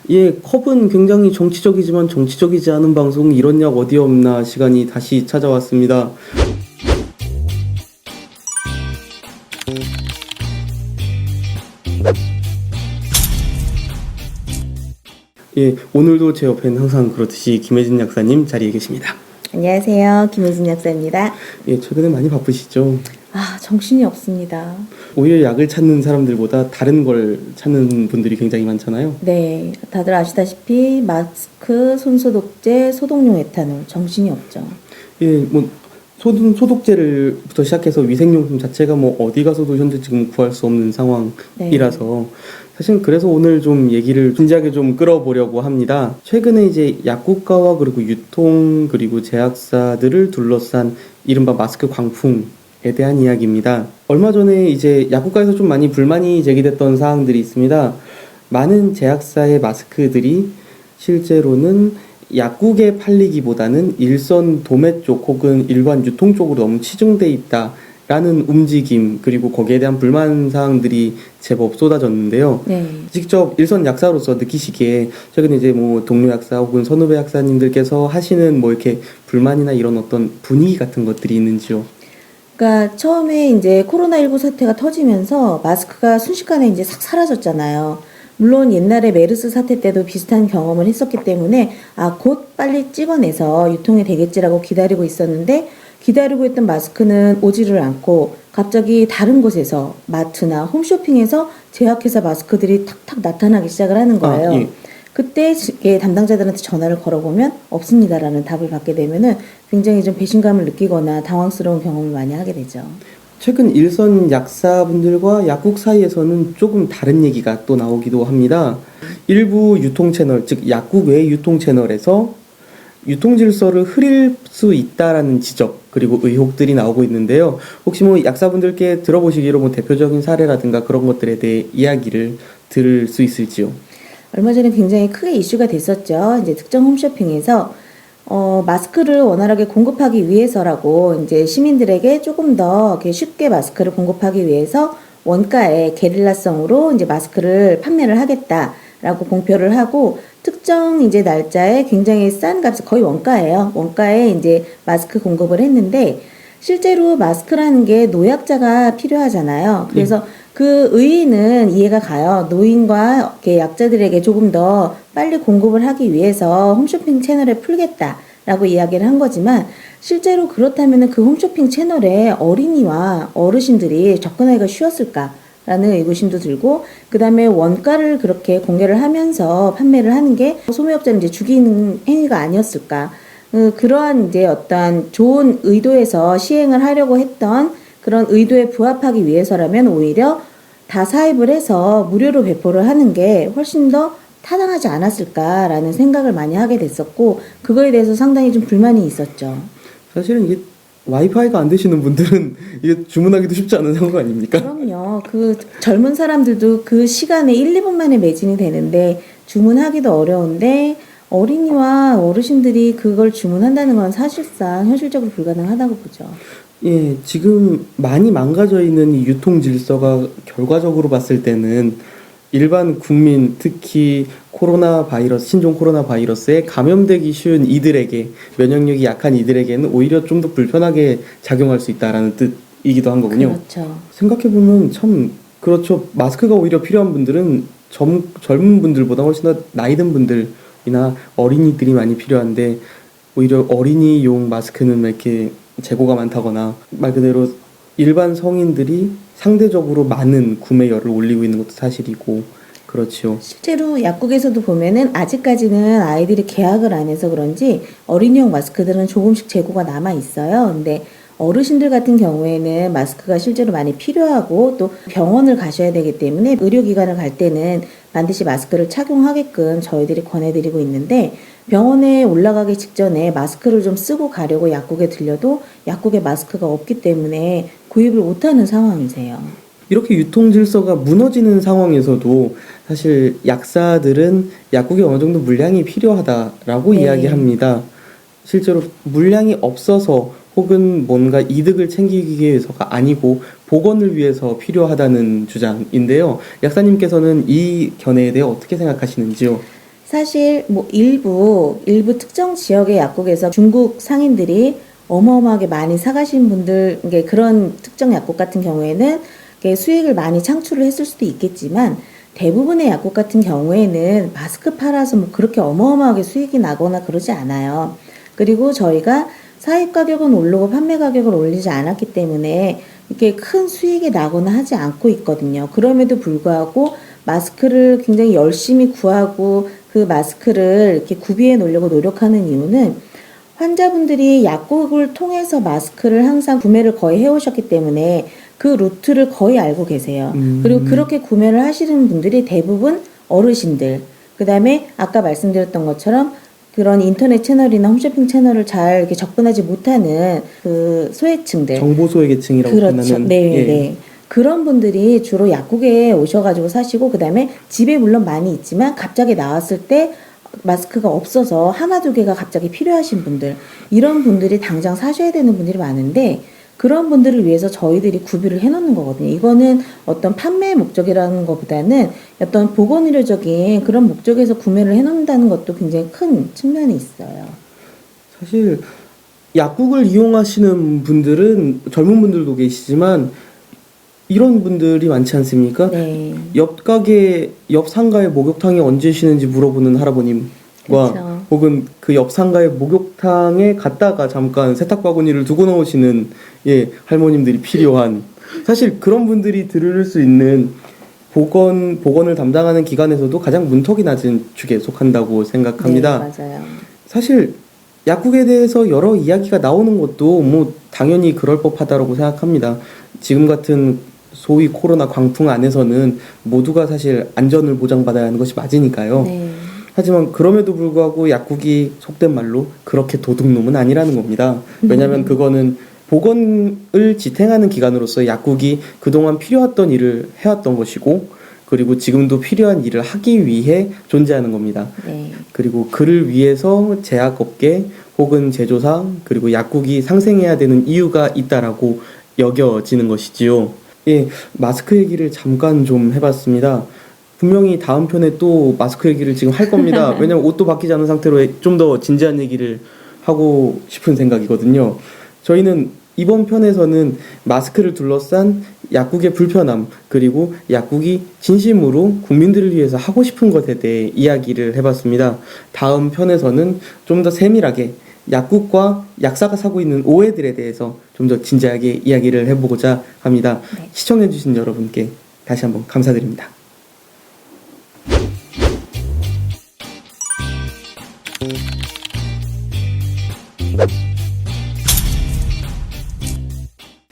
예, 컵은 굉장히 정치적이지만 정치적이지 않은 방송 이런 약 어디 없나 시간이 다시 찾아왔습니다. 예, 오늘도 제 옆에는 항상 그렇듯이 김혜진 약사님 자리에 계십니다. 안녕하세요. 김혜진 약사입니다. 예, 최근에 많이 바쁘시죠? 정신이 없습니다. 오히려 약을 찾는 사람들보다 다른 걸 찾는 분들이 굉장히 많잖아요. 네, 다들 아시다시피 마스크, 손소독제, 소독용 에탄올, 정신이 없죠. 예, 뭐 소독제를부터 시작해서 위생용품 자체가 뭐 어디 가서도 현재 지금 구할 수 없는 상황이라서 사실 그래서 오늘 좀 얘기를 진지하게 좀 끌어보려고 합니다. 최근에 이제 약국가와 그리고 유통 그리고 제약사들을 둘러싼 이른바 마스크 광풍에 대한 이야기입니다. 얼마 전에 이제 약국가에서 좀 많이 불만이 제기됐던 사항들이 있습니다. 많은 제약사의 마스크들이 실제로는 약국에 팔리기보다는 일선 도매 쪽 혹은 일반 유통 쪽으로 너무 치중돼 있다라는 움직임 그리고 거기에 대한 불만 사항들이 제법 쏟아졌는데요. 네. 직접 일선 약사로서 느끼시기에 최근에 이제 뭐 동료 약사 혹은 선후배 약사님들께서 하시는 뭐 이렇게 불만이나 이런 어떤 분위기 같은 것들이 있는지요? 그러니까 처음에 이제 코로나19 사태가 터지면서 마스크가 순식간에 이제 싹 사라졌잖아요. 물론 옛날에 메르스 사태 때도 비슷한 경험을 했었기 때문에 곧 빨리 찍어내서 유통이 되겠지라고 기다리고 있었는데 기다리고 있던 마스크는 오지를 않고 갑자기 다른 곳에서 마트나 홈쇼핑에서 제약회사 마스크들이 탁탁 나타나기 시작을 하는 거예요. 예. 그때 담당자들한테 전화를 걸어보면 없습니다라는 답을 받게 되면은 굉장히 좀 배신감을 느끼거나 당황스러운 경험을 많이 하게 되죠. 최근 일선 약사분들과 약국 사이에서는 조금 다른 얘기가 또 나오기도 합니다. 일부 유통 채널, 즉 약국 외 유통 채널에서 유통 질서를 흐릴 수 있다라는 지적 그리고 의혹들이 나오고 있는데요. 혹시 뭐 약사분들께 들어보시기로 뭐 대표적인 사례라든가 그런 것들에 대해 이야기를 들을 수 있을지요? 얼마 전에 굉장히 크게 이슈가 됐었죠. 이제 특정 홈쇼핑에서 마스크를 원활하게 공급하기 위해서라고 이제 시민들에게 조금 더 이렇게 쉽게 마스크를 공급하기 위해서 원가에 게릴라성으로 이제 마스크를 판매를 하겠다라고 공표를 하고 특정 이제 날짜에 굉장히 싼 값, 거의 원가예요. 원가에 이제 마스크 공급을 했는데 실제로 마스크라는 게 노약자가 필요하잖아요. 그래서 그 의의는 이해가 가요. 노인과 약자들에게 조금 더 빨리 공급을 하기 위해서 홈쇼핑 채널에 풀겠다라고 이야기를 한 거지만 실제로 그렇다면 그 홈쇼핑 채널에 어린이와 어르신들이 접근하기가 쉬웠을까라는 의구심도 들고 그 다음에 원가를 그렇게 공개를 하면서 판매를 하는 게 소매업자는 이제 죽이는 행위가 아니었을까. 그러한 이제 어떠한 좋은 의도에서 시행을 하려고 했던 그런 의도에 부합하기 위해서라면 오히려 다 사입을 해서 무료로 배포를 하는 게 훨씬 더 타당하지 않았을까라는 생각을 많이 하게 됐었고 그거에 대해서 상당히 좀 불만이 있었죠. 사실은 이게 와이파이가 안 되시는 분들은 이게 주문하기도 쉽지 않은 상황 아닙니까? 그럼요. 그 젊은 사람들도 그 시간에 1, 2분 만에 매진이 되는데 주문하기도 어려운데 어린이와 어르신들이 그걸 주문한다는 건 사실상 현실적으로 불가능하다고 보죠. 예, 지금 많이 망가져 있는 이 유통 질서가 결과적으로 봤을 때는 일반 국민, 특히 코로나 바이러스, 신종 코로나 바이러스에 감염되기 쉬운 이들에게, 면역력이 약한 이들에게는 오히려 좀 더 불편하게 작용할 수 있다라는 뜻이기도 한 거군요. 그렇죠. 생각해보면 참, 그렇죠. 마스크가 오히려 필요한 분들은 젊은 분들보다 훨씬 더 나이 든 분들이나 어린이들이 많이 필요한데, 오히려 어린이용 마스크는 이렇게 재고가 많다거나 말 그대로 일반 성인들이 상대적으로 많은 구매열을 올리고 있는 것도 사실이고 그렇지요. 실제로 약국에서도 보면은 아직까지는 아이들이 계약을 안 해서 그런지 어린이용 마스크들은 조금씩 재고가 남아 있어요. 근데 어르신들 같은 경우에는 마스크가 실제로 많이 필요하고 또 병원을 가셔야 되기 때문에 의료기관을 갈 때는 반드시 마스크를 착용하게끔 저희들이 권해드리고 있는데 병원에 올라가기 직전에 마스크를 좀 쓰고 가려고 약국에 들려도 약국에 마스크가 없기 때문에 구입을 못하는 상황이세요. 이렇게 유통 질서가 무너지는 상황에서도 사실 약사들은 약국에 어느 정도 물량이 필요하다라고 이야기합니다. 실제로 물량이 없어서 혹은 뭔가 이득을 챙기기 위해서가 아니고 복원을 위해서 필요하다는 주장인데요. 약사님께서는 이 견해에 대해 어떻게 생각하시는지요? 사실 뭐 일부 특정 지역의 약국에서 중국 상인들이 어마어마하게 많이 사가신 분들, 이게 그런 특정 약국 같은 경우에는 이게 수익을 많이 창출을 했을 수도 있겠지만 대부분의 약국 같은 경우에는 마스크 팔아서 뭐 그렇게 어마어마하게 수익이 나거나 그러지 않아요. 그리고 저희가 사입 가격은 오르고 판매 가격을 올리지 않았기 때문에 이렇게 큰 수익이 나거나 하지 않고 있거든요. 그럼에도 불구하고 마스크를 굉장히 열심히 구하고 그 마스크를 이렇게 구비해 놓으려고 노력하는 이유는 환자분들이 약국을 통해서 마스크를 항상 구매를 거의 해오셨기 때문에 그 루트를 거의 알고 계세요. 그리고 그렇게 구매를 하시는 분들이 대부분 어르신들, 그 다음에 아까 말씀드렸던 것처럼 그런 인터넷 채널이나 홈쇼핑 채널을 잘 이렇게 접근하지 못하는 그 소외층들. 정보 소외계층이라고 그렇죠. 표현하는. 네, 예. 네. 그런 분들이 주로 약국에 오셔가지고 사시고, 그 다음에 집에 물론 많이 있지만 갑자기 나왔을 때 마스크가 없어서 하나 두 개가 갑자기 필요하신 분들, 이런 분들이 당장 사셔야 되는 분들이 많은데 그런 분들을 위해서 저희들이 구비를 해놓는 거거든요. 이거는 어떤 판매 목적이라는 것보다는 어떤 보건의료적인 그런 목적에서 구매를 해놓는다는 것도 굉장히 큰 측면이 있어요. 사실 약국을 이용하시는 분들은 젊은 분들도 계시지만 이런 분들이 많지 않습니까? 네. 옆 가게, 옆 상가의 목욕탕이 언제 쉬는지 물어보는 할아버님과 그렇죠. 혹은 그 옆 상가의 목욕탕에 갔다가 잠깐 세탁 바구니를 두고 나오시는 할머님들이 필요한, 사실 그런 분들이 들을 수 있는 보건을 담당하는 기관에서도 가장 문턱이 낮은 축에 속한다고 생각합니다. 네, 맞아요. 사실 약국에 대해서 여러 이야기가 나오는 것도 뭐 당연히 그럴 법하다고 생각합니다. 지금 같은 소위 코로나 광풍 안에서는 모두가 사실 안전을 보장받아야 하는 것이 맞으니까요. 네. 하지만 그럼에도 불구하고 약국이 속된 말로 그렇게 도둑놈은 아니라는 겁니다. 왜냐하면 그거는 보건을 지탱하는 기관으로서 약국이 그동안 필요했던 일을 해왔던 것이고, 그리고 지금도 필요한 일을 하기 위해 존재하는 겁니다. 네. 그리고 그를 위해서 제약업계 혹은 제조사 그리고 약국이 상생해야 되는 이유가 있다라고 여겨지는 것이지요. 예, 마스크 얘기를 잠깐 좀 해봤습니다. 분명히 다음 편에 또 마스크 얘기를 지금 할 겁니다. 왜냐면 옷도 바뀌지 않은 상태로 좀 더 진지한 얘기를 하고 싶은 생각이거든요. 저희는 이번 편에서는 마스크를 둘러싼 약국의 불편함, 그리고 약국이 진심으로 국민들을 위해서 하고 싶은 것에 대해 이야기를 해봤습니다. 다음 편에서는 좀 더 세밀하게 약국과 약사가 사고 있는 오해들에 대해서 좀 더 진지하게 이야기를 해보고자 합니다. 네. 시청해주신 여러분께 다시 한번 감사드립니다. you